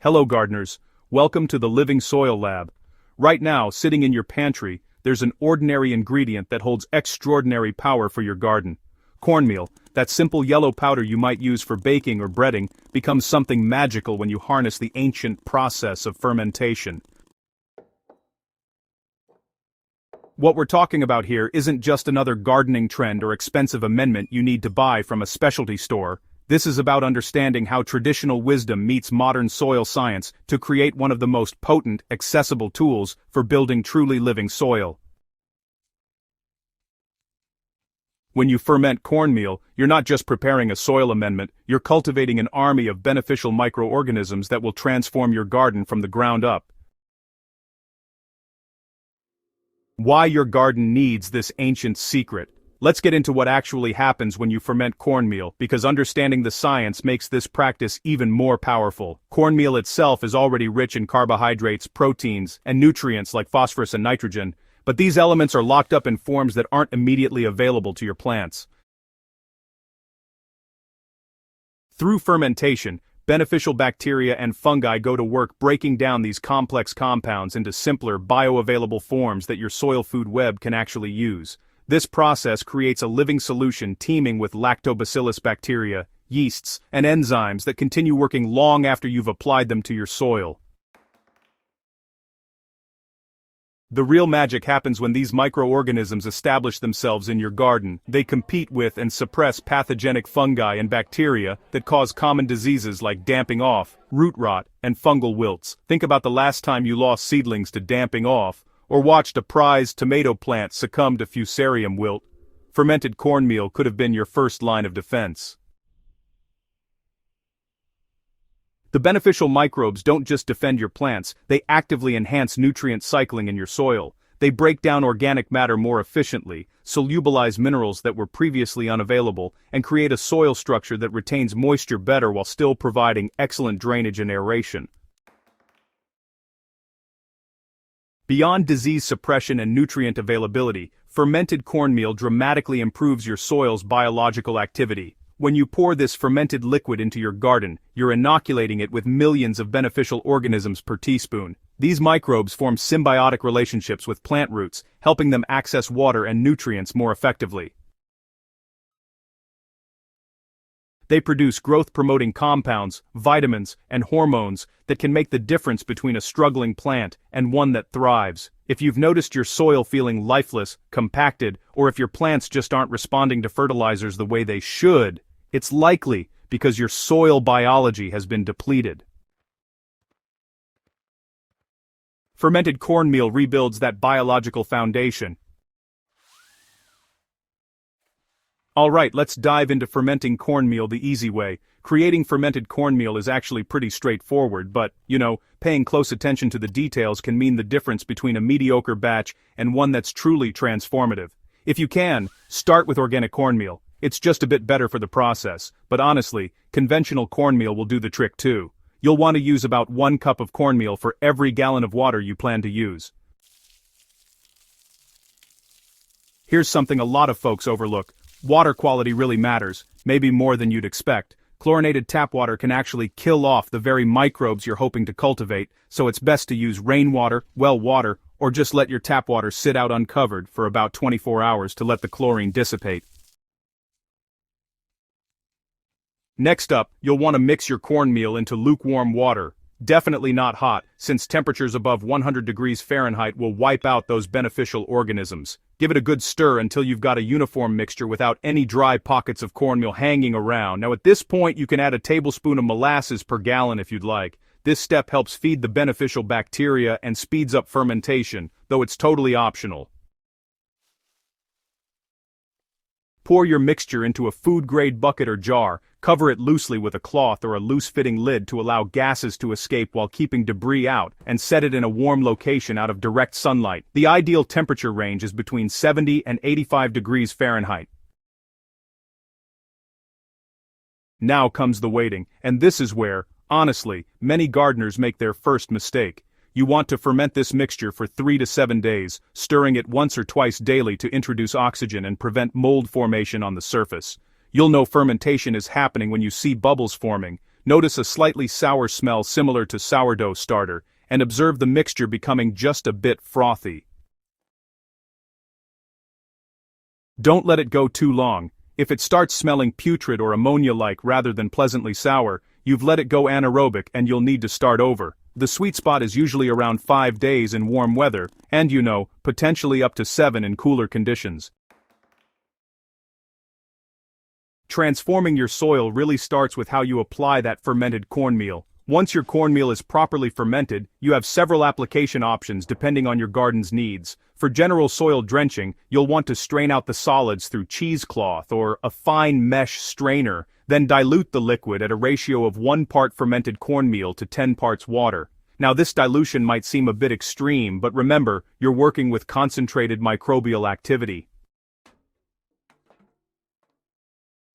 Hello gardeners, welcome to the Living Soil Lab. Right now, sitting in your pantry, there's an ordinary ingredient that holds extraordinary power for your garden. Cornmeal, that simple yellow powder you might use for baking or breading, becomes something magical when you harness the ancient process of fermentation. What we're talking about here isn't just another gardening trend or expensive amendment you need to buy from a specialty store. This is about understanding how traditional wisdom meets modern soil science to create one of the most potent, accessible tools for building truly living soil. When you ferment cornmeal, you're not just preparing a soil amendment, you're cultivating an army of beneficial microorganisms that will transform your garden from the ground up. Why your garden needs this ancient secret. Let's get into what actually happens when you ferment cornmeal, because understanding the science makes this practice even more powerful. Cornmeal itself is already rich in carbohydrates, proteins, and nutrients like phosphorus and nitrogen, but these elements are locked up in forms that aren't immediately available to your plants. Through fermentation, beneficial bacteria and fungi go to work breaking down these complex compounds into simpler, bioavailable forms that your soil food web can actually use. This process creates a living solution teeming with lactobacillus bacteria, yeasts, and enzymes that continue working long after you've applied them to your soil. The real magic happens when these microorganisms establish themselves in your garden. They compete with and suppress pathogenic fungi and bacteria that cause common diseases like damping off, root rot, and fungal wilts. Think about the last time you lost seedlings to damping off, or watched a prized tomato plant succumb to fusarium wilt. Fermented cornmeal could have been your first line of defense. The beneficial microbes don't just defend your plants, they actively enhance nutrient cycling in your soil. They break down organic matter more efficiently, solubilize minerals that were previously unavailable, and create a soil structure that retains moisture better while still providing excellent drainage and aeration. Beyond disease suppression and nutrient availability, fermented cornmeal dramatically improves your soil's biological activity. When you pour this fermented liquid into your garden, you're inoculating it with millions of beneficial organisms per teaspoon. These microbes form symbiotic relationships with plant roots, helping them access water and nutrients more effectively. They produce growth-promoting compounds, vitamins, and hormones that can make the difference between a struggling plant and one that thrives. If you've noticed your soil feeling lifeless, compacted, or if your plants just aren't responding to fertilizers the way they should, it's likely because your soil biology has been depleted. Fermented cornmeal rebuilds that biological foundation. Alright, let's dive into fermenting cornmeal the easy way. Creating fermented cornmeal is actually pretty straightforward, but, paying close attention to the details can mean the difference between a mediocre batch and one that's truly transformative. If you can, start with organic cornmeal. It's just a bit better for the process, but honestly, conventional cornmeal will do the trick too. You'll want to use about 1 cup of cornmeal for every gallon of water you plan to use. Here's something a lot of folks overlook. Water quality really matters, maybe more than you'd expect. Chlorinated tap water can actually kill off the very microbes you're hoping to cultivate, so it's best to use rainwater, well water, or just let your tap water sit out uncovered for about 24 hours to let the chlorine dissipate. Next up, you'll want to mix your cornmeal into lukewarm water. Definitely not hot, since temperatures above 100 degrees Fahrenheit will wipe out those beneficial organisms. Give it a good stir until you've got a uniform mixture without any dry pockets of cornmeal hanging around. Now at this point you can add a tablespoon of molasses per gallon if you'd like. This step helps feed the beneficial bacteria and speeds up fermentation, though it's totally optional. Pour your mixture into a food-grade bucket or jar, cover it loosely with a cloth or a loose-fitting lid to allow gases to escape while keeping debris out, and set it in a warm location out of direct sunlight. The ideal temperature range is between 70 and 85 degrees Fahrenheit. Now comes the waiting, and this is where, honestly, many gardeners make their first mistake. You want to ferment this mixture for 3 to 7 days, stirring it once or twice daily to introduce oxygen and prevent mold formation on the surface. You'll know fermentation is happening when you see bubbles forming. notice a slightly sour smell similar to sourdough starter, and observe the mixture becoming just a bit frothy. Don't let it go too long. If it starts smelling putrid or ammonia-like rather than pleasantly sour, you've let it go anaerobic and you'll need to start over. The sweet spot is usually around 5 days in warm weather, and potentially up to 7 in cooler conditions. Transforming your soil really starts with how you apply that fermented cornmeal. Once your cornmeal is properly fermented, you have several application options depending on your garden's needs. For general soil drenching, you'll want to strain out the solids through cheesecloth or a fine mesh strainer, then dilute the liquid at a ratio of 1 part fermented cornmeal to 10 parts water. Now this dilution might seem a bit extreme, but remember, you're working with concentrated microbial activity.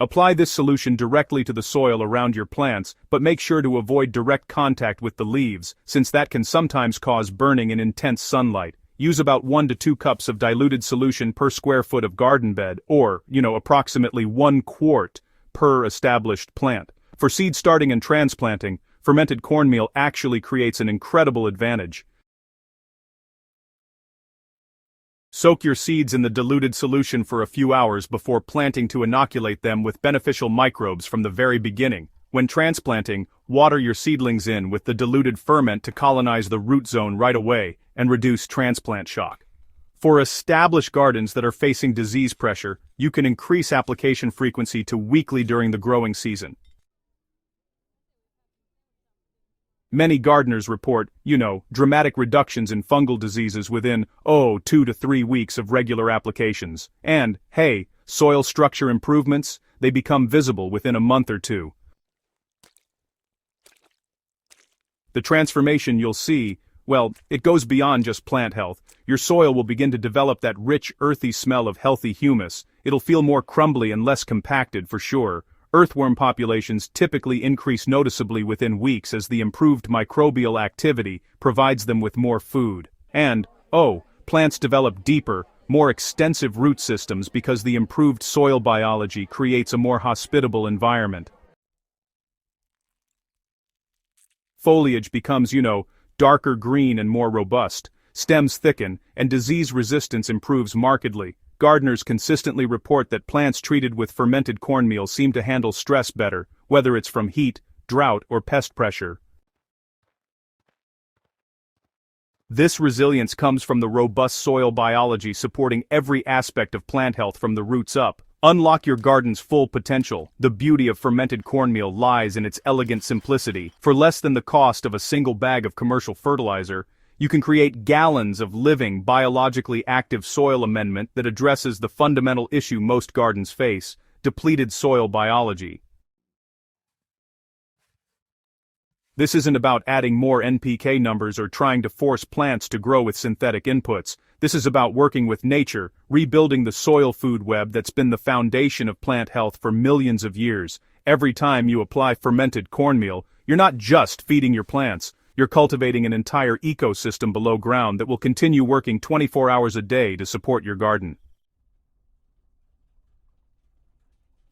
Apply this solution directly to the soil around your plants, but make sure to avoid direct contact with the leaves, since that can sometimes cause burning in intense sunlight. Use about 1 to 2 cups of diluted solution per square foot of garden bed, or, approximately 1 quart per established plant. For seed starting and transplanting, fermented cornmeal actually creates an incredible advantage. Soak your seeds in the diluted solution for a few hours before planting to inoculate them with beneficial microbes from the very beginning. When transplanting, water your seedlings in with the diluted ferment to colonize the root zone right away and reduce transplant shock. For established gardens that are facing disease pressure, you can increase application frequency to weekly during the growing season. Many gardeners report, dramatic reductions in fungal diseases within, 2 to 3 weeks of regular applications. And, hey, soil structure improvements, they become visible within a month or two. The transformation you'll see, it goes beyond just plant health. Your soil will begin to develop that rich, earthy smell of healthy humus. It'll feel more crumbly and less compacted for sure. Earthworm populations typically increase noticeably within weeks as the improved microbial activity provides them with more food. And, plants develop deeper, more extensive root systems because the improved soil biology creates a more hospitable environment. Foliage becomes, darker green and more robust. Stems thicken, and disease resistance improves markedly. Gardeners consistently report that plants treated with fermented cornmeal seem to handle stress better, whether it's from heat, drought, or pest pressure. This resilience comes from the robust soil biology supporting every aspect of plant health from the roots up. Unlock your garden's full potential. The beauty of fermented cornmeal lies in its elegant simplicity. For less than the cost of a single bag of commercial fertilizer, you can create gallons of living, biologically active soil amendment that addresses the fundamental issue most gardens face: depleted soil biology. This isn't about adding more NPK numbers or trying to force plants to grow with synthetic inputs. This is about working with nature, rebuilding the soil food web that's been the foundation of plant health for millions of years. Every time you apply fermented cornmeal, you're not just feeding your plants. You're cultivating an entire ecosystem below ground that will continue working 24 hours a day to support your garden.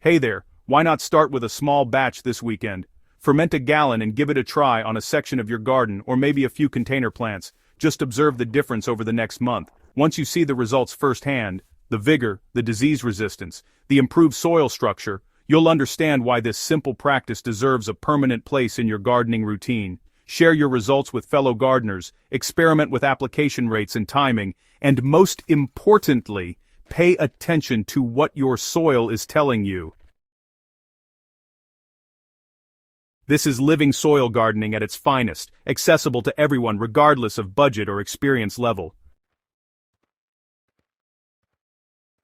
Hey there, why not start with a small batch this weekend? Ferment a gallon and give it a try on a section of your garden or maybe a few container plants. Just observe the difference over the next month. Once you see the results firsthand, the vigor, the disease resistance, the improved soil structure, you'll understand why this simple practice deserves a permanent place in your gardening routine. Share your results with fellow gardeners, experiment with application rates and timing, and most importantly, pay attention to what your soil is telling you. This is living soil gardening at its finest, accessible to everyone regardless of budget or experience level.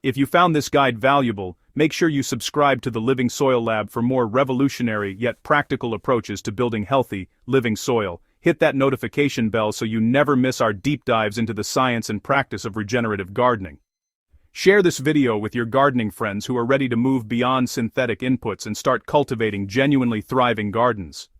If you found this guide valuable, make sure you subscribe to the Living Soil Lab for more revolutionary yet practical approaches to building healthy, living soil. Hit that notification bell so you never miss our deep dives into the science and practice of regenerative gardening. Share this video with your gardening friends who are ready to move beyond synthetic inputs and start cultivating genuinely thriving gardens.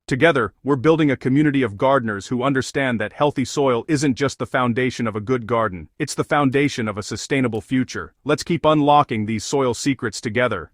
Together, we're building a community of gardeners who understand that healthy soil isn't just the foundation of a good garden, it's the foundation of a sustainable future. Let's keep unlocking these soil secrets together.